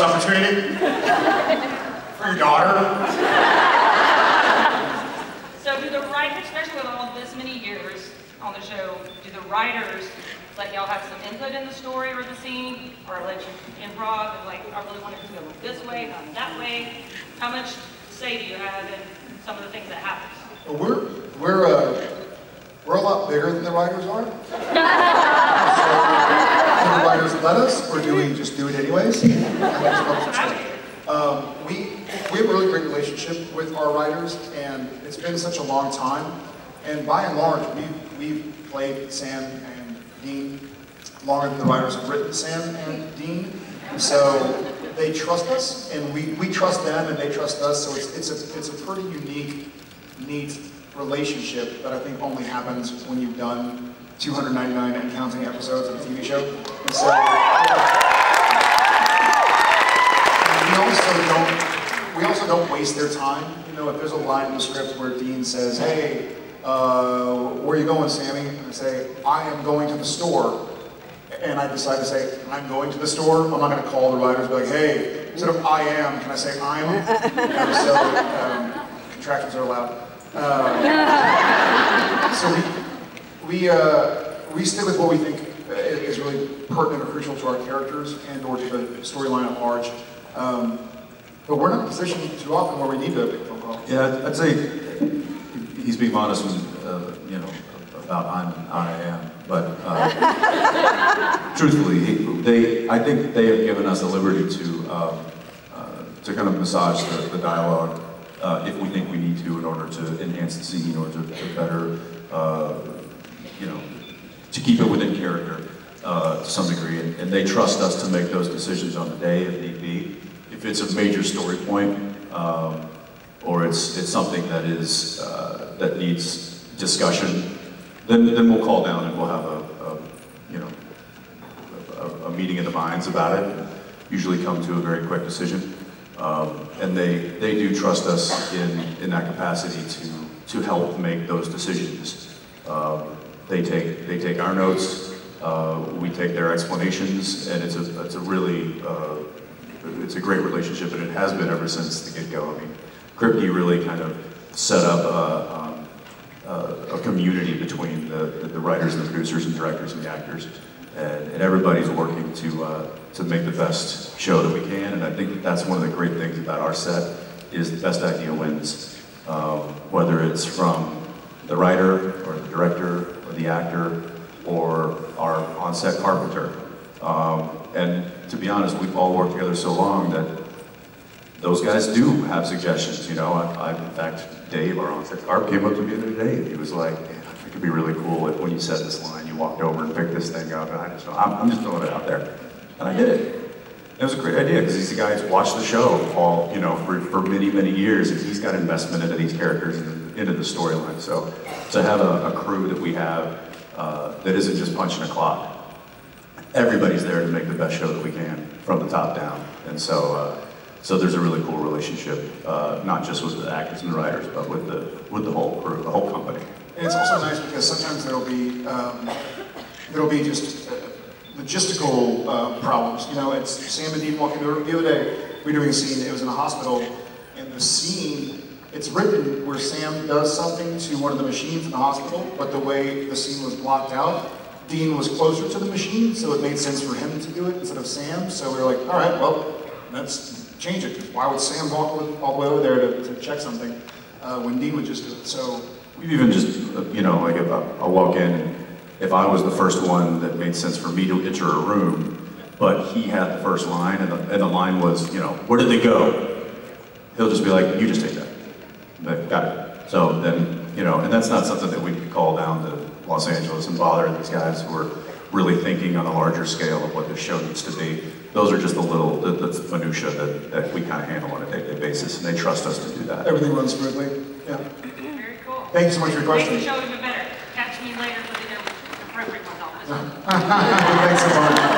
opportunity for your daughter. So do the writers, especially with all this many years on the show, do the writers let y'all have some input in the story or the scene, or let you improv and like, I really want it to go this way, not that way? How much say do you have in some of the things that happen? Well, we're a lot bigger than the writers are. So, do the writers let us, or do we just do it anyways? We have a really great relationship with our writers, and it's been such a long time. And by and large, we've played Sam and Dean longer than the writers have written Sam and Dean. So they trust us, and we trust them, and they trust us. So it's a pretty unique, neat relationship that I think only happens when you've done 299 and counting episodes of a TV show. And so, we also don't waste their time. You know, if there's a line in the script where Dean says, "Hey, where are you going, Sammy?" And I say, "I am going to the store," and I decide to say, "I'm going to the store," I'm not going to call the writers and be like, "Hey, instead of I am, can I say I'm?" So contractions are allowed. So we stick with what we think is really pertinent or crucial to our characters and or to the storyline at large. But we're not in a position too often where we need to make a phone call. Yeah, I'd say he's being honest when, you know, about I am. But truthfully, I think they have given us the liberty to kind of massage the dialogue if we think we need to in order to enhance the scene or to better, you know, to keep it within character to some degree. And they trust us to make those decisions on the day if need be. If it's a major story point, or it's something that is that needs discussion, then we'll call down and we'll have a meeting of the minds about it. And usually come to a very quick decision, and they do trust us in that capacity to help make those decisions. They take our notes, we take their explanations, and it's a really it's a great relationship, and it has been ever since the get-go. I mean, Kripke really kind of set up a community between the writers and the producers and directors and the actors, and everybody's working to make the best show that we can. And I think that's one of the great things about our set is the best idea wins, whether it's from the writer or the director or the actor or our on-set carpenter. And to be honest, we've all worked together so long that those guys do have suggestions. You know, in fact, Dave, our on-set carp, came up to me the other day and he was like, "Man, I think it'd be really cool if when you said this line, you walked over and picked this thing up." And I'm just throwing it out there. And I did it. It was a great idea because he's the guy who's watched the show all, you know, for many, many years, and he's got investment into these characters and into the storyline. So to have a crew that we have that isn't just punching a clock. Everybody's there to make the best show that we can from the top down, and so there's a really cool relationship, not just with the actors and the writers, but with the whole crew, the whole company. And it's also nice because sometimes there'll be just logistical problems. You know, it's Sam and Dean walking over. The other day, we were doing a scene. It was in a hospital, and the scene. It's written where Sam does something to one of the machines in the hospital, but the way the scene was blocked out, Dean was closer to the machine, so it made sense for him to do it instead of Sam. So we were like, all right, well, let's change it. Why would Sam walk all the way over there to check something when Dean would just do it? So we've even just, you know, like if I walk in, and if I was the first one that made sense for me to enter a room, but he had the first line, and the line was, you know, where did they go? He'll just be like, you just take that. But got it. So then, you know, and that's not something that we could call down to Los Angeles and bother these guys who are really thinking on a larger scale of what this show needs to be. Those are just the little, that's the minutia that we kind of handle on a day-to-day basis, and they trust us to do that. Everything runs smoothly. Yeah. Very cool. Thank you so much for your question. Makes the show even better. Catch me later for the appropriate ones. Thanks so much.